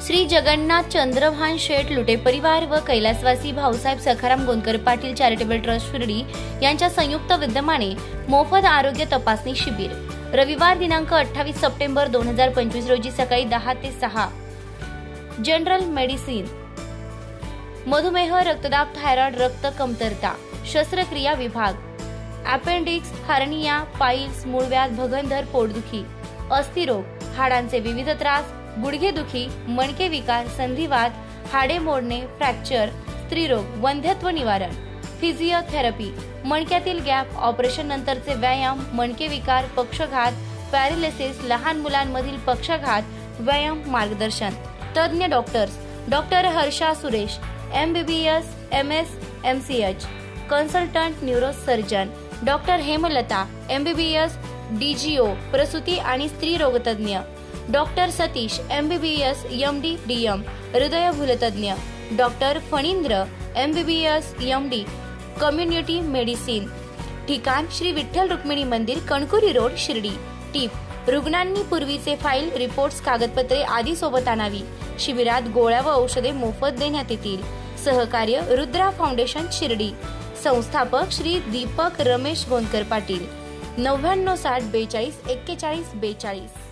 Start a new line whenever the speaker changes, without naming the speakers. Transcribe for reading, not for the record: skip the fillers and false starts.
श्री जगन्नाथ चंद्रभान शेठ लुटे परिवार व कैलासवासी भाऊसाहेब सखाराम गोंदकर पाटील चॅरिटेबल ट्रस्ट शिर्डी यांच्या संयुक्त विद्यमाने मोफत आरोग्य तपासणी शिबिर रविवार दिनांक 28 सप्टेंबर 2025 रोजी सकाळी 10 ते 6 जनरल मेडिसिन, मधुमेह, रक्तदाब, थायरॉइड, रक्त कमतरता, शस्त्रक्रिया विभाग, अपेंडिक्स, हार्निया, पाईल्स, मूळव्याध, भगंदर, पोटदुखी, अस्थिरोग, हाडांचे विविध त्रास, गुडघेदुखी, मणके विकार, संधिवात, हाडे मोडणे, फ्रॅक्चर, स्त्रीरोग, वंध्यत्व निवारण, फिजिओथेरपी, मणक्यातील गॅप, ऑपरेशन नंतरचे व्यायाम, मणके विकार, पक्षघात, पॅरालिसिस, लहान मुलांमधील पक्षघात, व्यायाम मार्गदर्शन. तज्ञ doctors: doctor Harsha Suresh, MBBS, MS, MCH, consultant neurosurgeon, doctor Hemalatha, MBBS, DGO, प्रसूती आणि स्त्री रोगतज्ञ, doctor Satish, MBBS, MD, DM, हृदयभूलतज्ञ, doctor Phanindra, MBBS, MD, community medicine. ठिकाण: श्री विठ्ठल रुक्मिणी मंदिर, कणकुरी रोड, शिर्डी. टीप: रुग्णांनी पूर्वीचे फाईल, रिपोर्ट्स, कागदपत्रे आदी सोबत आणावी. शिबिरात गोळ्या व औषधे मोफत देण्यात येतील. सहकार्य रुद्रा फाउंडेशन, शिर्डी. संस्थापक श्री दीपक रमेश गोंदकर पाटील. 99 60 42 41 42.